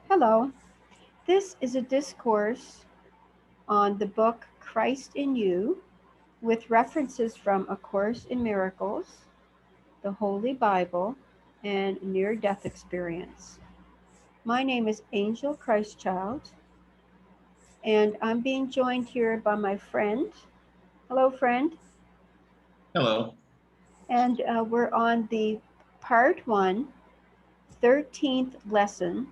Hello, this is a discourse on the book Christ in You with references from A Course in Miracles, the Holy Bible, and near-death experience. My name is Angel Christchild, and I'm being joined here by my friend. Hello, friend. Hello. And we're on the part 1, 13th lesson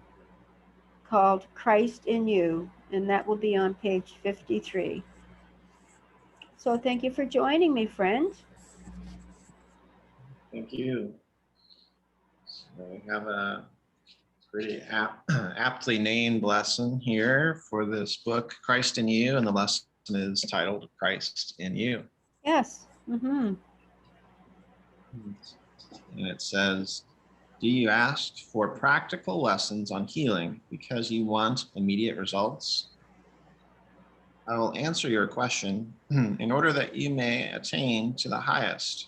called Christ in You, and that will be on page 53. So thank you for joining me, friend. Thank you. So we have a pretty aptly named lesson here for this book, Christ in You, and the lesson is titled Christ in You. Yes. Mm-hmm. And it says, do you ask for practical lessons on healing because you want immediate results? I will answer your question in order that you may attain to the highest.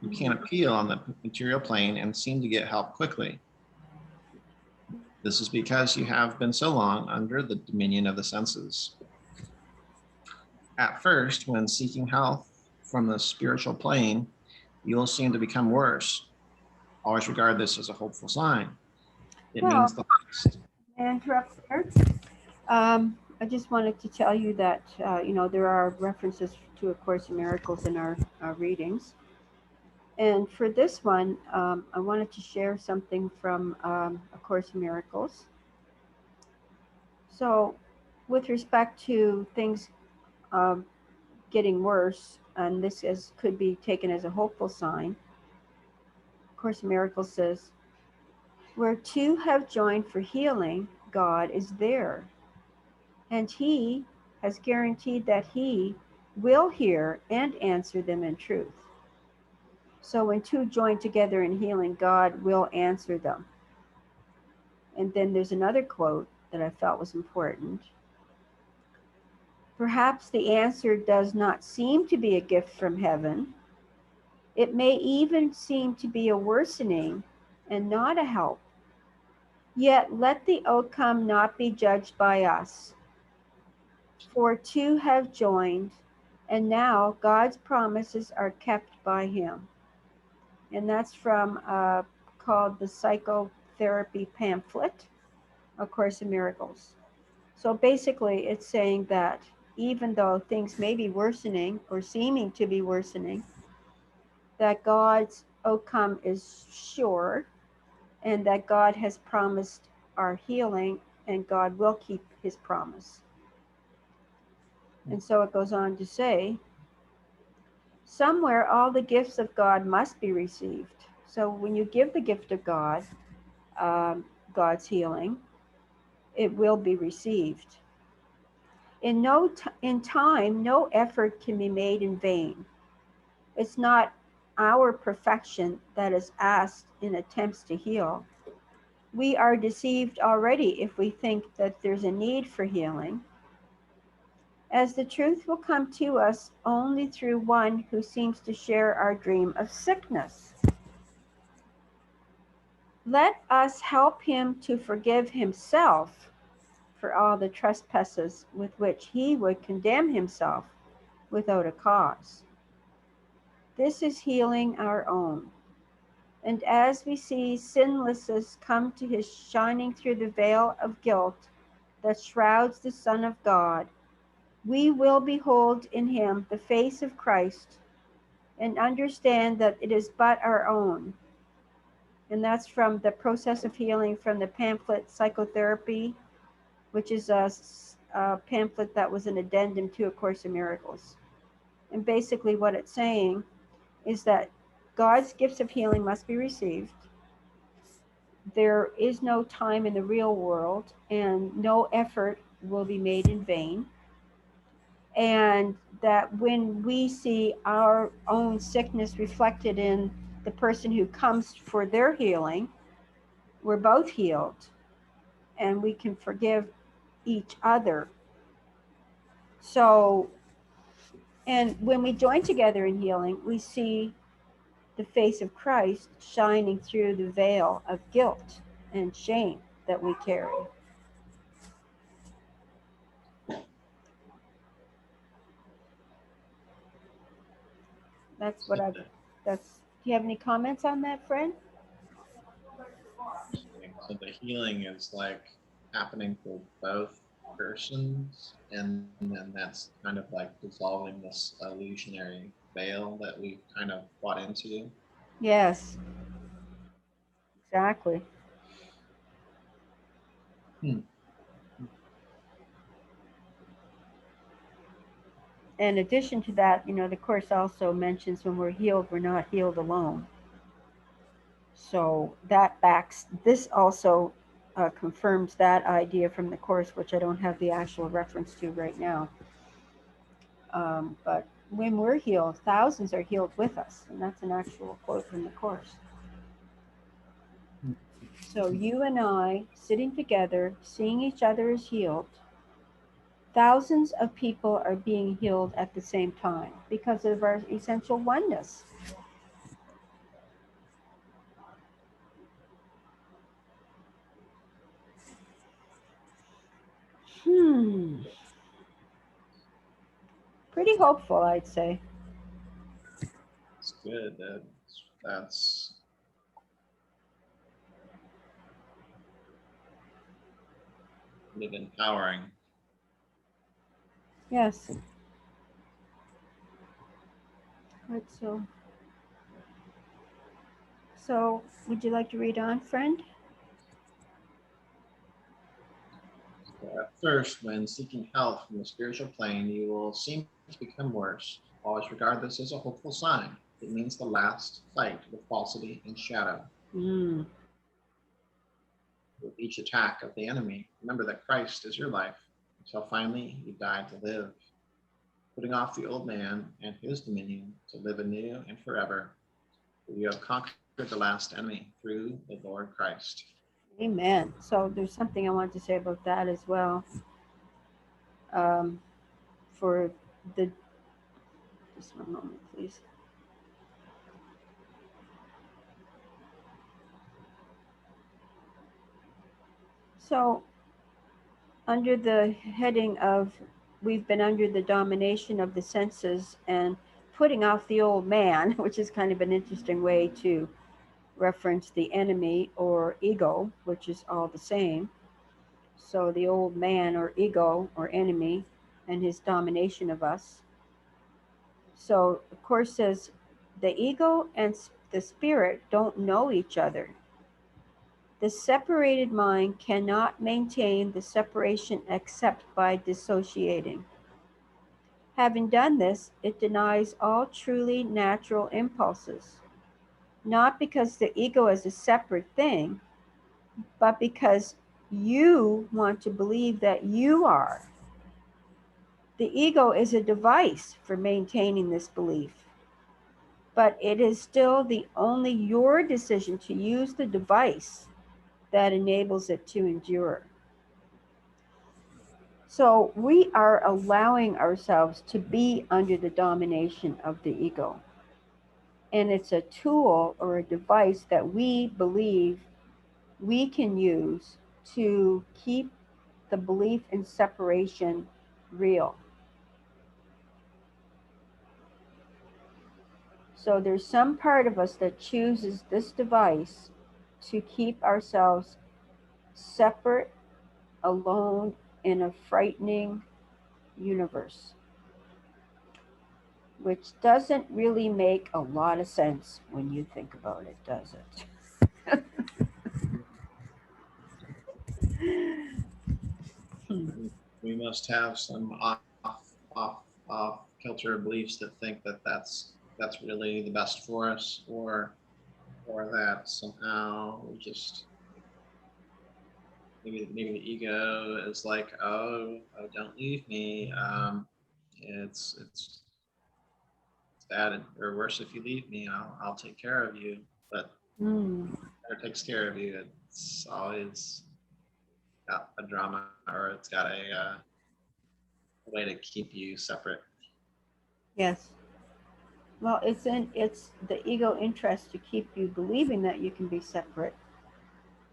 You can appeal on the material plane and seem to get help quickly. This is because you have been so long under the dominion of the senses. At first, when seeking health from the spiritual plane, you will seem to become worse. Always regard this as a hopeful sign. It means the best. May I interrupt there? I just wanted to tell you that, there are references to A Course in Miracles in our readings. And for this one, I wanted to share something from A Course in Miracles. So, with respect to things getting worse, and this could be taken as a hopeful sign, A Course in Miracles says, where two have joined for healing, God is there. And He has guaranteed that He will hear and answer them in truth. So when two join together in healing, God will answer them. And then there's another quote that I felt was important. Perhaps the answer does not seem to be a gift from heaven. It may even seem to be a worsening and not a help. Yet let the outcome not be judged by us. For two have joined, and now God's promises are kept by Him. And that's from called the Psychotherapy Pamphlet, A Course in Miracles. So basically, it's saying that even though things may be worsening or seeming to be worsening, that God's outcome is sure, and that God has promised our healing, and God will keep His promise. And so it goes on to say, somewhere all the gifts of God must be received. So when you give the gift of God, God's healing, it will be received. In time, no effort can be made in vain. It's not our perfection that is asked in attempts to heal. We are deceived already if we think that there's a need for healing, as the truth will come to us only through one who seems to share our dream of sickness. Let us help him to forgive himself for all the trespasses with which he would condemn himself without a cause. This is healing our own. And as we see sinlessness come to his shining through the veil of guilt that shrouds the Son of God, we will behold in him the face of Christ and understand that it is but our own. And that's from the Process of Healing from the pamphlet Psychotherapy, which is a pamphlet that was an addendum to A Course in Miracles. And basically what it's saying is that God's gifts of healing must be received. There is no time in the real world, and no effort will be made in vain. And that when we see our own sickness reflected in the person who comes for their healing, we're both healed, and we can forgive each other. So, and when we join together in healing, we see the face of Christ shining through the veil of guilt and shame that we carry. That's what I've, that's, do you have any comments on that, friend? So the healing is like happening for both persons, and then that's kind of like dissolving this illusionary veil that we've kind of bought into. Yes, exactly. Hmm. In addition to that, the Course also mentions when we're healed, we're not healed alone. So this also confirms that idea from the Course, which I don't have the actual reference to right now. But when we're healed, thousands are healed with us. And that's an actual quote from the Course. So you and I, sitting together, seeing each other as healed, thousands of people are being healed at the same time because of our essential oneness. Pretty hopeful, I'd say. It's good. That's empowering. Yes. Right, so would you like to read on, friend? At first, when seeking help from the spiritual plane, you will seem to become worse. Always regard this as a hopeful sign. It means the last fight with falsity and shadow. Mm. With each attack of the enemy, remember that Christ is your life until finally you die to live, putting off the old man and his dominion to live anew and forever. For you have conquered the last enemy through the Lord Christ. Amen. So there's something I want to say about that as well. For the, just one moment, please. So under the heading of we've been under the domination of the senses and putting off the old man, which is kind of an interesting way to reference the enemy or ego, which is all the same. So the old man or ego or enemy and his domination of us. So the Course says the ego and the spirit don't know each other. The separated mind cannot maintain the separation except by dissociating. Having done this, it denies all truly natural impulses, not because the ego is a separate thing, but because you want to believe that you are. The ego is a device for maintaining this belief, but it is still the only your decision to use the device that enables it to endure. So we are allowing ourselves to be under the domination of the ego. And it's a tool or a device that we believe we can use to keep the belief in separation real. So there's some part of us that chooses this device to keep ourselves separate, alone in a frightening universe, which doesn't really make a lot of sense when you think about it, does it? We must have some off kilter beliefs that think that that's really the best for us, or that somehow we just maybe the ego is like, oh, don't leave me. It's bad or worse if you leave me. I'll take care of you. But whoever takes care of you, it's always got a drama, or it's got a way to keep you separate. Yes. Well, it's the ego interest to keep you believing that you can be separate.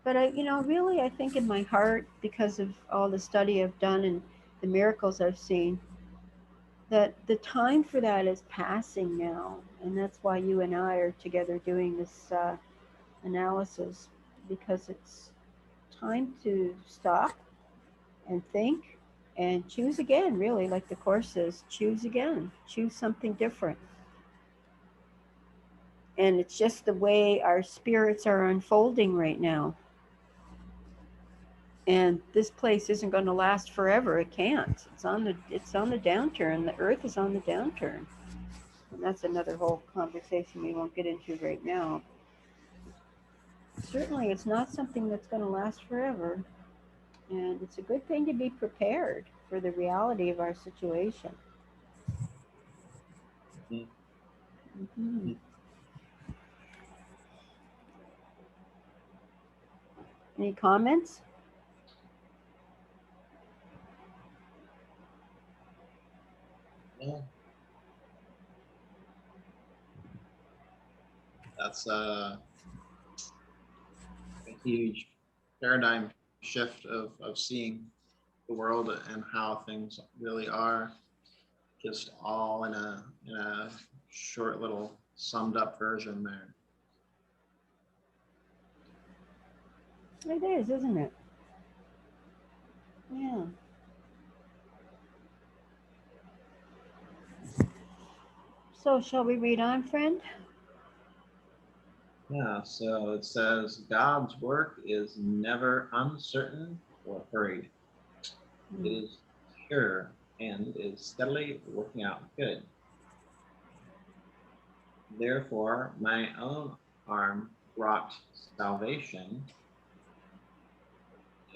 But really, I think in my heart, because of all the study I've done and the miracles I've seen, that the time for that is passing now. And that's why you and I are together doing this analysis, because it's time to stop and think and choose again, really, like the Course says, choose again, choose something different. And it's just the way our spirits are unfolding right now. And this place isn't going to last forever. It can't. It's on the downturn. The earth is on the downturn. And that's another whole conversation we won't get into right now. Certainly it's not something that's going to last forever. And it's a good thing to be prepared for the reality of our situation. Mm-hmm. Any comments? Yeah. That's a huge paradigm shift of seeing the world and how things really are, just all in a short little summed up version there. It is, isn't it? Yeah. So, shall we read on, friend? Yeah, so it says God's work is never uncertain or hurried. It is pure and is steadily working out good. Therefore, my own arm brought salvation.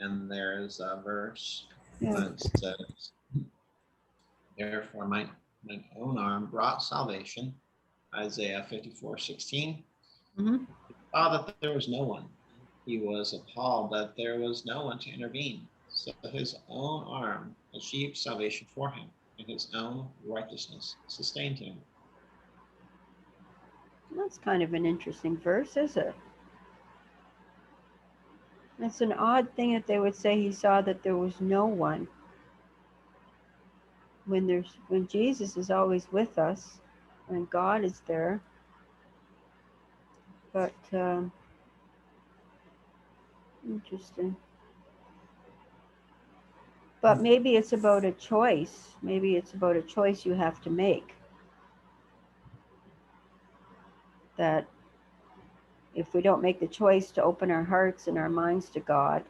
And there's a verse Yeah. that says, therefore, my own arm brought salvation. Isaiah 54:16. Mm-hmm. He saw that there was no one. He was appalled that there was no one to intervene. So his own arm achieved salvation for him, and his own righteousness sustained him. That's kind of an interesting verse, is it? It's an odd thing that they would say he saw that there was no one when Jesus is always with us and God is there. But interesting. But maybe it's about a choice. Maybe it's about a choice you have to make. That if we don't make the choice to open our hearts and our minds to God,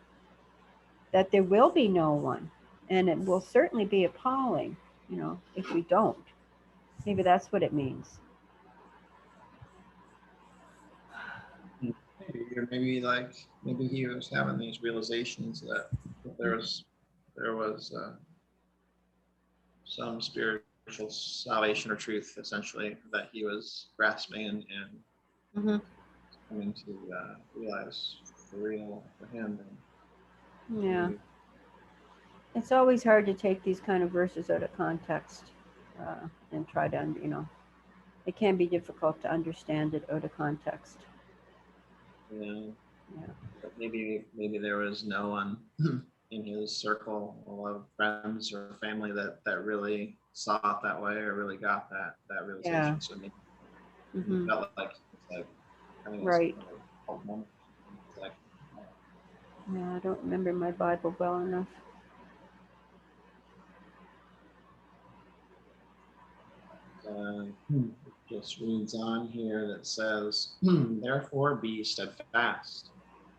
that there will be no one. And it will certainly be appalling, if we don't. Maybe that's what it means. Maybe he was having these realizations that there was some spiritual salvation or truth, essentially, that he was grasping and coming to realize for real for him. And Yeah. It's always hard to take these kind of verses out of context and try to, it can be difficult to understand it out of context. Yeah. But maybe there was no one in his circle of friends or family that really saw it that way or really got that realization. Yeah. So maybe Mm-hmm. it felt like it's like having Right. a moment. Like, Yeah, I don't remember my Bible well enough. just reads on here that says, therefore be steadfast,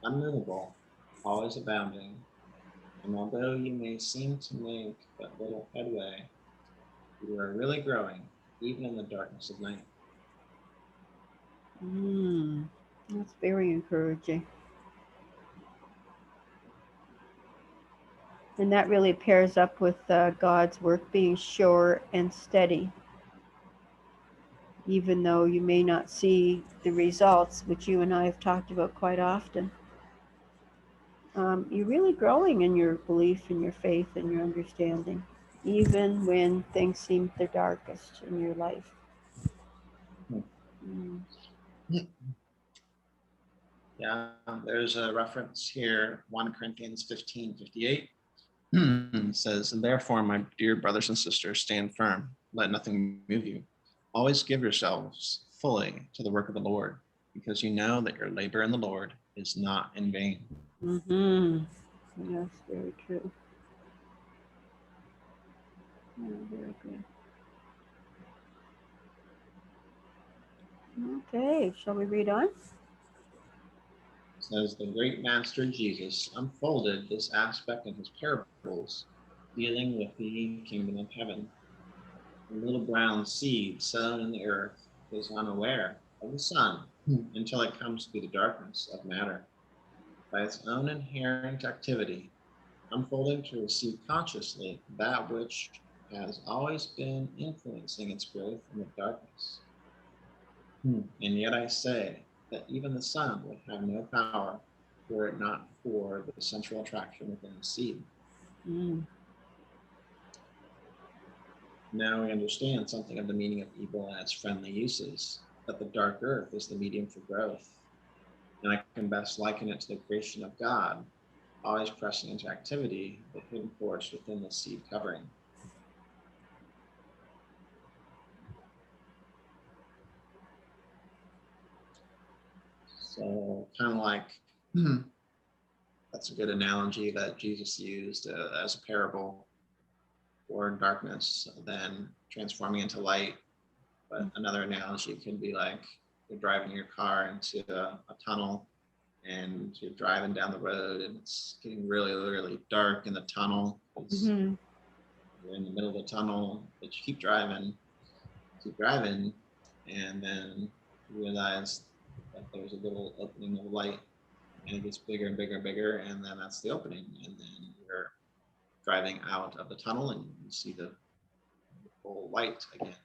unmovable, always abounding. And although you may seem to make but little headway, you are really growing, even in the darkness of night. That's very encouraging. And that really pairs up with God's work being sure and steady. Even though you may not see the results, which you and I have talked about quite often, you're really growing in your belief and your faith and your understanding, even when things seem the darkest in your life. Yeah, Yeah, there's a reference here, 1 Corinthians 15:58. Says, "And therefore, my dear brothers and sisters, stand firm. Let nothing move you. Always give yourselves fully to the work of the Lord, because you know that your labor in the Lord is not in vain." Mm-hmm. Yes, very true. Yeah, very good. Okay, shall we read on? Says, "The great master Jesus unfolded this aspect in his parables, dealing with the kingdom of heaven. The little brown seed sown in the earth is unaware of the sun until it comes to the darkness of matter. By its own inherent activity, unfolding to receive consciously that which has always been influencing its growth in the darkness. And yet I say that even the sun would have no power were it not for the central attraction within the seed." Mm. Now we understand something of the meaning of evil and its friendly uses, that the dark earth is the medium for growth. And I can best liken it to the creation of God, always pressing into activity the hidden force within the seed covering. So, kind of like, that's a good analogy that Jesus used as a parable for darkness, then transforming into light. But another analogy could be like you're driving your car into a tunnel, and you're driving down the road and it's getting really, really dark in the tunnel. Mm-hmm. You're in the middle of the tunnel, but you keep driving, and then you realize that there's a little opening of light, and it gets bigger and bigger and bigger, and then that's the opening, and then you're driving out of the tunnel and you see the full light again.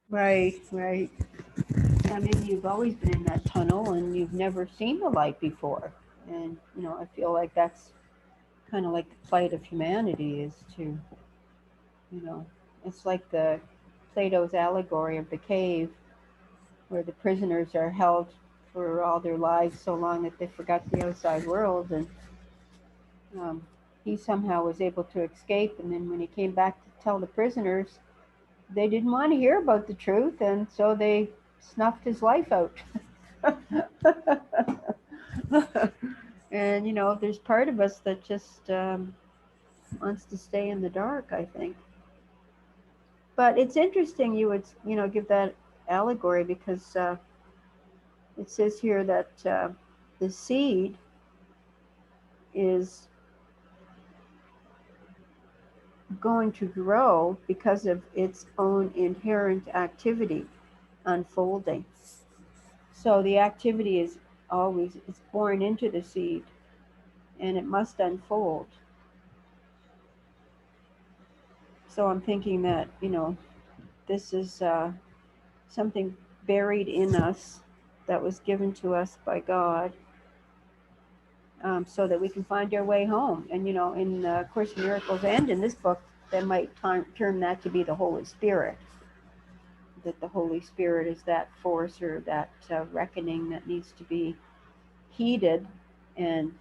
Right, right. I mean, you've always been in that tunnel and you've never seen the light before. And, I feel like that's kind of like the plight of humanity is to, it's like the Plato's allegory of the cave where the prisoners are held for all their lives so long that they forgot the outside world. And um, he somehow was able to escape. And then when he came back to tell the prisoners, they didn't want to hear about the truth. And so they snuffed his life out. And there's part of us that just wants to stay in the dark, I think. But it's interesting you would give that allegory because it says here that the seed is going to grow because of its own inherent activity unfolding. So the activity is always it's born into the seed and it must unfold. So I'm thinking that, this is something buried in us that was given to us by God, so that we can find our way home. And, in Course in Miracles and in this book, they might term that to be the Holy Spirit, that the Holy Spirit is that force or that reckoning that needs to be heeded, and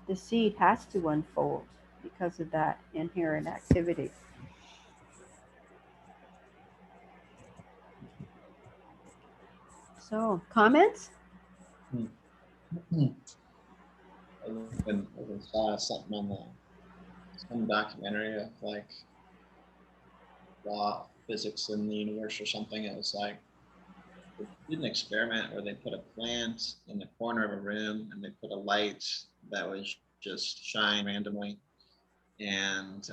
the seed has to unfold because of that inherent activity. So, comments? I saw something on some documentary of like law physics in the universe or something. It was like they did an experiment where they put a plant in the corner of a room and they put a light that would just shine randomly, and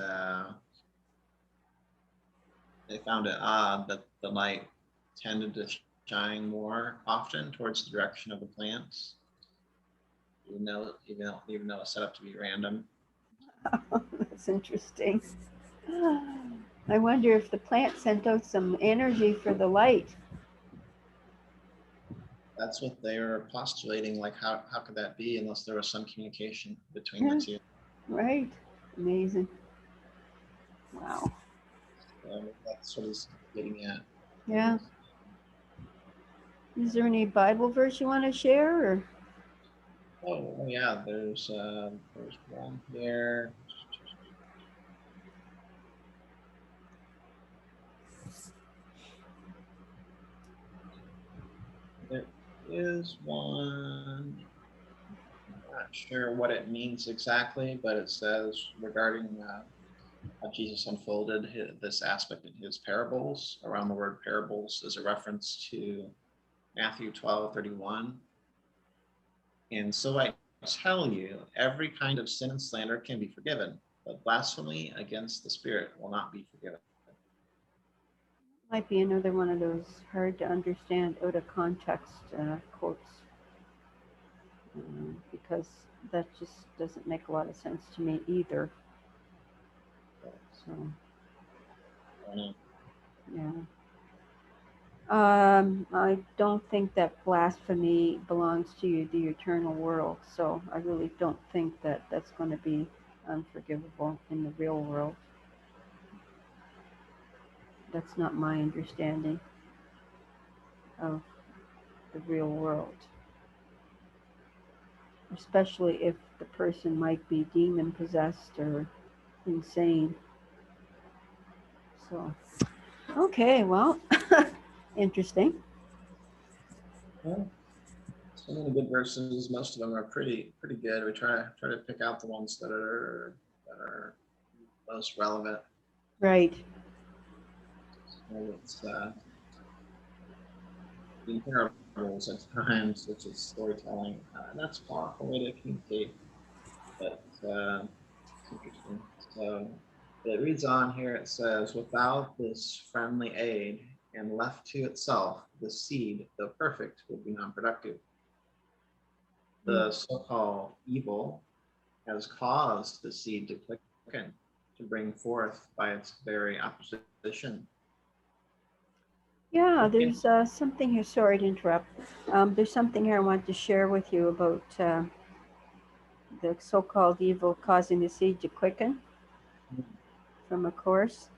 they found it odd that the light tended to shine more often towards the direction of the plants, even though it's set up to be random. That's interesting. I wonder if the plant sent out some energy for the light. That's what they were postulating. Like, how could that be unless there was some communication between the Yeah, two? right. Amazing. Wow. So that's what he's getting at. Yeah. Is there any Bible verse you want to share? Or? Oh yeah, there's one here. There is one. I'm not sure what it means exactly, but it says regarding how Jesus unfolded this aspect in his parables. Around the word parables is a reference to Matthew 12:31. And so I tell you, every kind of sin and slander can be forgiven, but blasphemy against the Spirit will not be forgiven. Might be another one of those hard to understand out of context quotes, because that just doesn't make a lot of sense to me either. So, yeah. I don't think that blasphemy belongs to the eternal world, so I really don't think that that's going to be unforgivable in the real world. That's not my understanding of the real world, especially if the person might be demon possessed or insane. So, okay, well, interesting. Well, so many good verses. Most of them are pretty good. We try to pick out the ones that are most relevant. Right. So it's in parables at times, which is storytelling, and that's a powerful way to communicate. But it's interesting. So it reads on here. It says, "Without this friendly aid and left to itself, the seed, though perfect, would be non-productive. The so-called evil has caused the seed to quicken, to bring forth by its very opposition." Yeah, Okay. there's something here. Sorry to interrupt. There's something here I want to share with you about the so-called evil causing the seed to quicken from a course.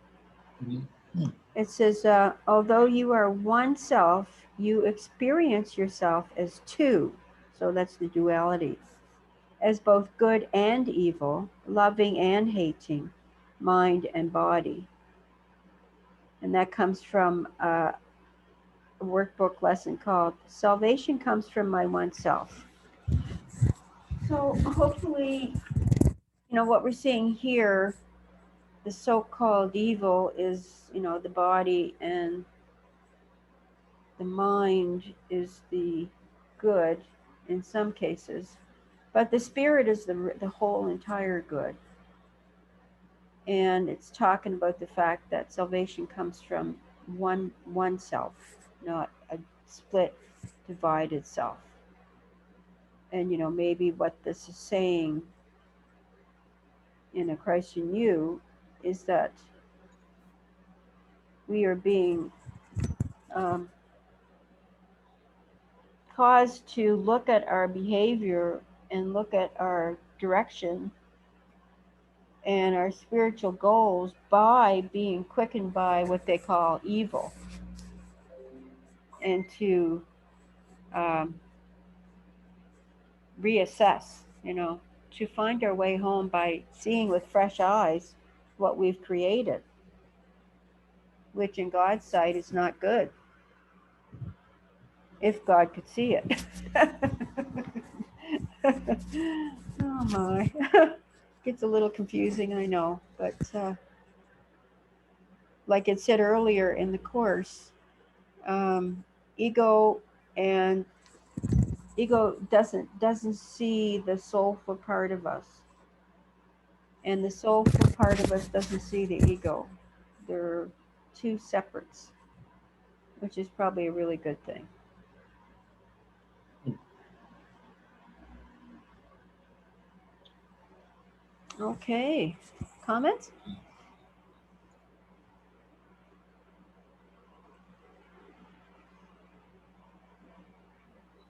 Mm-hmm. It says, although you are one self, you experience yourself as two. So that's the duality, as both good and evil, loving and hating, mind and body. And that comes from a workbook lesson called Salvation Comes from My One Self. So hopefully, what we're seeing here, the so-called evil is, the body, and the mind is the good in some cases, but the spirit is the whole entire good. And it's talking about the fact that salvation comes from one self, not a split, divided self. And maybe what this is saying in A Christ in You is that we are being um, caused to look at our behavior and look at our direction and our spiritual goals by being quickened by what they call evil, and to um, reassess, to find our way home by seeing with fresh eyes what we've created, which in God's sight is not good, if God could see it. Oh my. Gets a little confusing, I know, but like it said earlier in the course, um, ego and ego doesn't see the soulful part of us, and the soulful part of us doesn't see the ego. They're two separates, which is probably a really good thing. Okay, comments?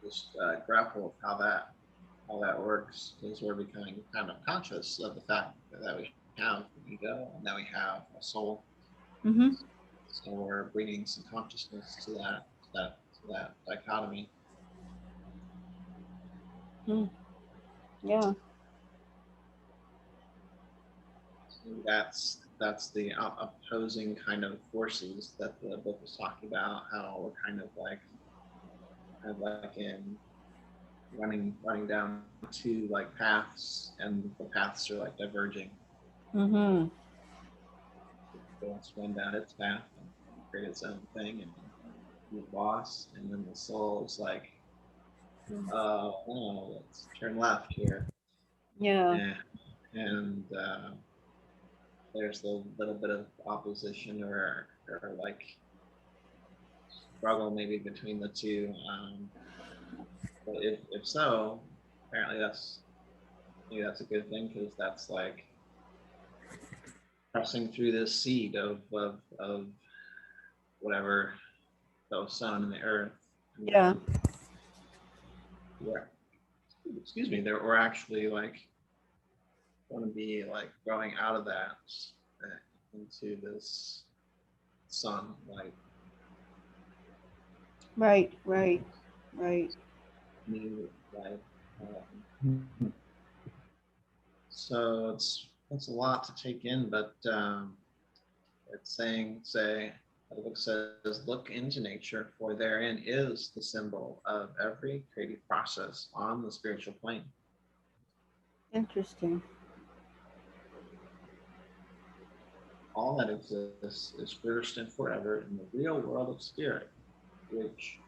Just grapple with how that works, because we're becoming kind of conscious of the fact that we have an ego and that we have a soul. Mm-hmm. So we're bringing some consciousness to that dichotomy. Mm. Yeah. So that's the opposing kind of forces that the book was talking about. How we're kind of like in running down two like paths, and the paths are like diverging. Mm-hmm. It wants to run down its path and create its own thing and be the boss, and then the soul is like, no, let's turn left here. Yeah. And, and there's a little bit of opposition or like struggle maybe between the two. But if so, apparently that's a good thing, because that's like pressing through this seed of whatever that was sown in the earth. Yeah. We're, excuse me, we're actually like going to be like growing out of that into this sun like Right. Right. Right. new life. So it's a lot to take in, but it's the book says, look into nature, for therein is the symbol of every creative process on the spiritual plane. Interesting. All that exists is first and forever in the real world of spirit, which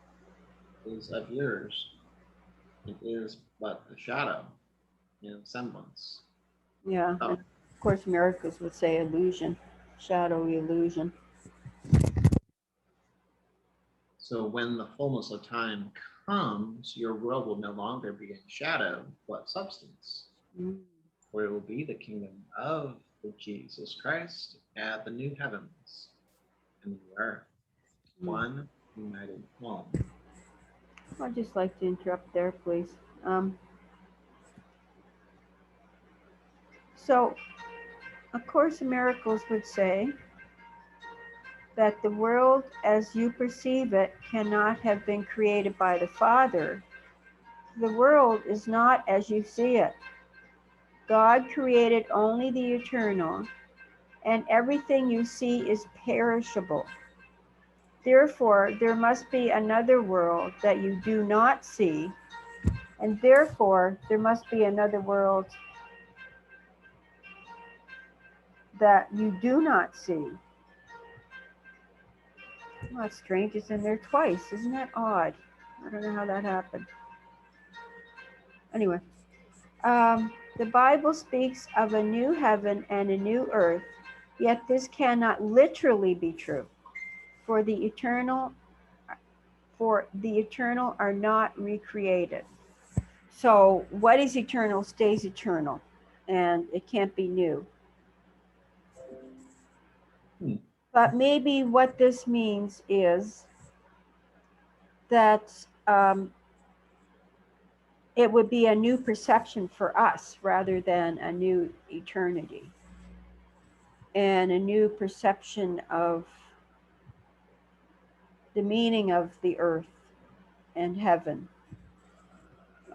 is of yours. It is but a shadow in semblance. Yeah. And Oh, of course, Americans would say illusion, shadowy illusion. so when the fullness of time comes, your world will no longer be in shadow, but substance. Mm. For it will be the kingdom of Jesus Christ at the new heavens and the earth, Mm. one united home. I'd just like to interrupt there, please. So, A Course in Miracles would say that the world as you perceive it cannot have been created by the Father. The world is not as you see it. God created only the eternal, and everything you see is perishable. Therefore, there must be another world that you do not see, and therefore, there must be another world that you do not see. Well, that's strange. It's in there twice. Isn't that odd? I don't know how that happened. Anyway, the Bible speaks of a new heaven and a new earth, yet this cannot literally be true, for the eternal are not recreated. So what is eternal stays eternal, and it can't be new. Hmm. But maybe what this means is that it would be a new perception for us rather than a new eternity, and a new perception of the meaning of the earth and heaven.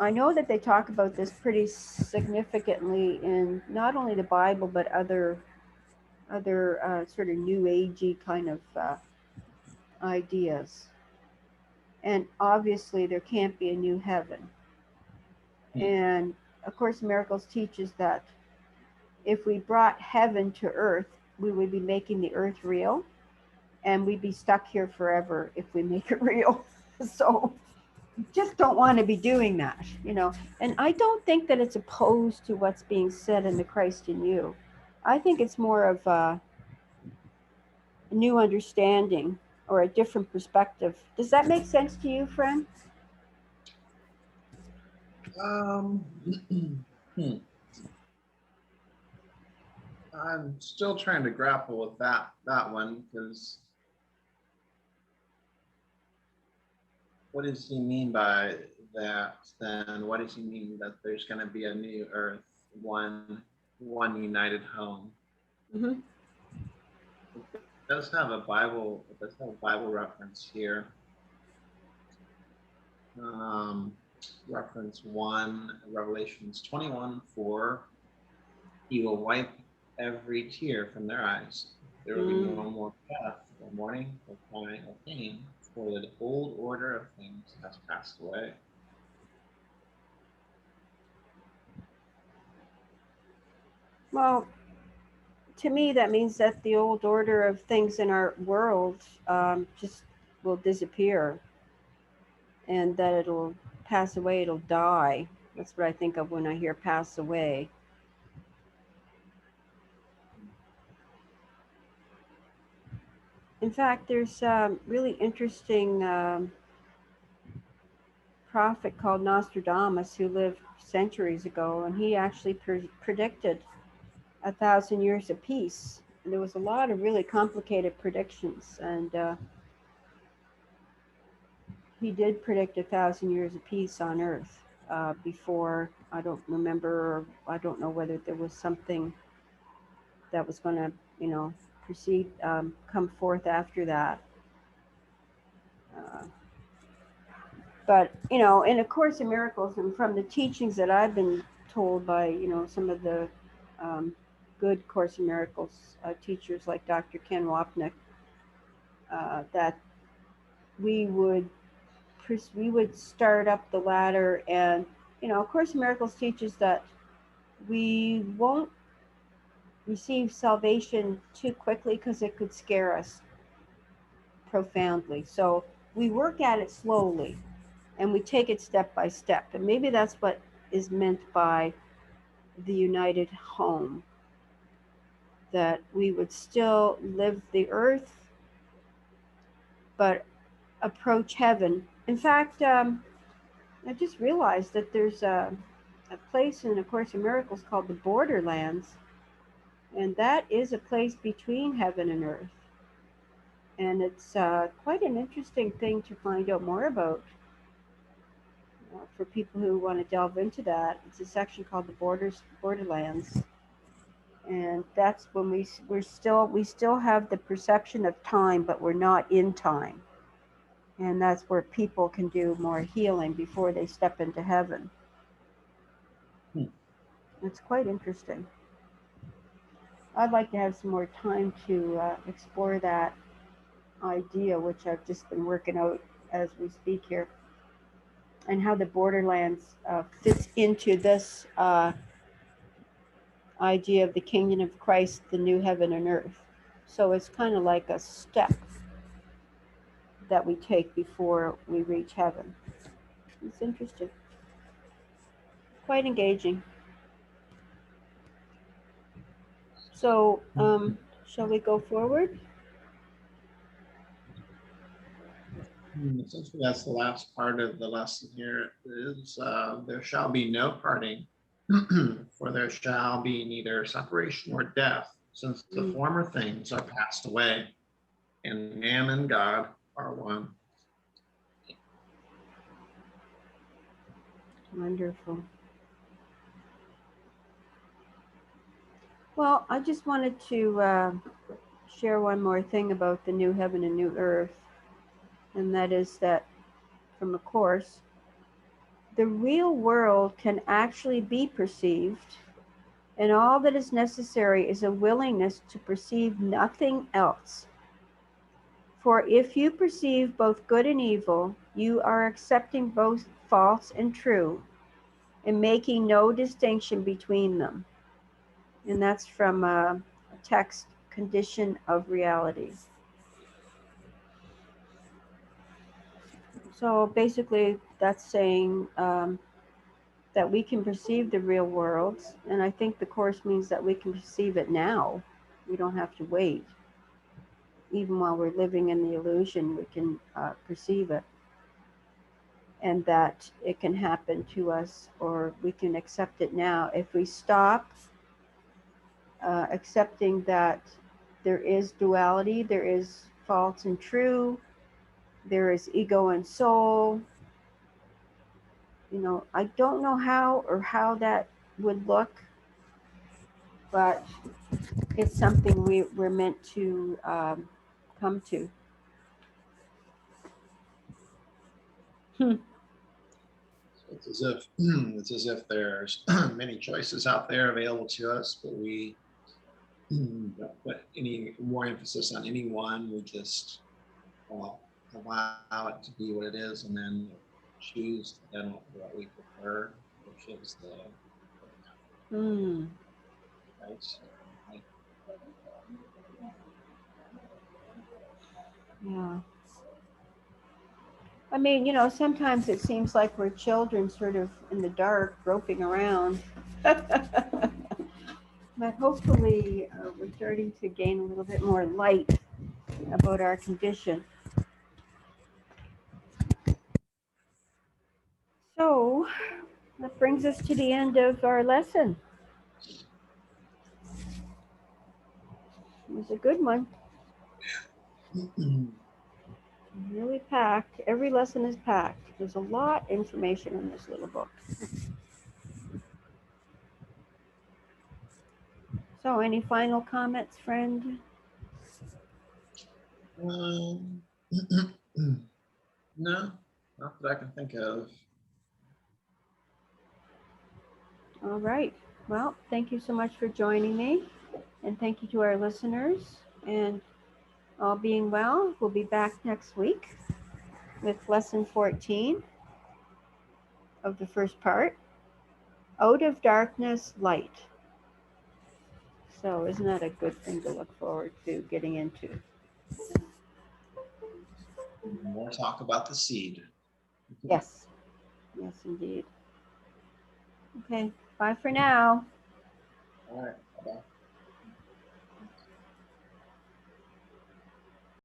I know that they talk about this pretty significantly in not only the Bible but other sort of new agey kind of ideas. And obviously, there can't be a new heaven. Hmm. And A Course in Miracles teaches that if we brought heaven to earth, we would be making the earth real, and we'd be stuck here forever if we make it real. So just don't want to be doing that, you know. And I don't think that it's opposed to what's being said in the Christ in You. I think it's more of a new understanding or a different perspective. Does that make sense to you, friend? Um, hmm. I'm still trying to grapple with that one, because what does he mean by that? Then what does he mean that there's going to be a new earth, one united home? Mm-hmm. It does have a Bible. It does have a Bible reference here. Um, reference 1, Revelations 21:4. He will wipe every tear from their eyes. There will be no more death, or mourning, or crying, or pain, for the old order of things has passed away. Well, to me, that means that the old order of things in our world just will disappear, and that it'll pass away, it'll die. That's what I think of when I hear pass away. In fact, there's a really interesting prophet called Nostradamus who lived centuries ago, and he actually predicted 1,000 years of peace. And there was a lot of really complicated predictions, and he did predict 1,000 years of peace on Earth before. I don't remember. I don't know whether there was something that was going to, proceed, come forth after that. But in A Course in Miracles, and from the teachings that I've been told by some of the good Course in Miracles teachers like Dr. Ken Wapnick, that we would start up the ladder, and Course in Miracles teaches that we won't receive salvation too quickly because it could scare us profoundly. So we work at it slowly, and we take it step by step. And maybe that's what is meant by the united home, that we would still live the earth but approach heaven. In fact, I just realized that there's a place in A Course in Miracles called the Borderlands, and that is a place between heaven and earth. And it's quite an interesting thing to find out more about. For people who want to delve into that, it's a section called the Borderlands, and that's when we still have the perception of time, but we're not in time, and that's where people can do more healing before they step into heaven. It's quite interesting. I'd like to have some more time to explore that idea, which I've just been working out as we speak here, and how the Borderlands fits into this idea of the kingdom of Christ, the new heaven and earth. So it's kind of like a step that we take before we reach heaven. It's interesting, quite engaging. So, shall we go forward? Essentially, that's the last part of the lesson here is there shall be no parting, for there shall be neither separation nor death, since the former things are passed away, and man and God are one. Wonderful. Well, I just wanted to share one more thing about the new heaven and new earth, and that is that from A Course, the real world can actually be perceived, and all that is necessary is a willingness to perceive nothing else. For if you perceive both good and evil, you are accepting both false and true, and making no distinction between them. And that's from a text, Condition of Reality. So basically, that's saying that we can perceive the real world, and I think the Course means that we can perceive it now. We don't have to wait. Even while we're living in the illusion, we can perceive it, and that it can happen to us, or we can accept it now. If we stop accepting that there is duality, there is false and true, there is ego and soul. I don't know how that would look, but it's something we're meant to come to. It's as if it's as if there's many choices out there available to us, but we don't put any more emphasis on any one. We just allow it to be what it is, and then choose then what we prefer, which is the right. So, Yeah. I mean, you know, sometimes it seems like we're children sort of in the dark, groping around. But hopefully, we're starting to gain a little bit more light about our condition. So that brings us to the end of our lesson. It was a good one. Really packed. Every lesson is packed. There's a lot of information in this little book. So, any final comments, friend? No, not that I can think of. All right. Well, thank you so much for joining me. And thank you to our listeners. And all being well, we'll be back next week with lesson 14 of the first part, Out of Darkness, Light. So isn't that a good thing to look forward to getting into? More talk about the seed. Yes. Yes, indeed. Okay. Bye for now. All right. Bye-bye.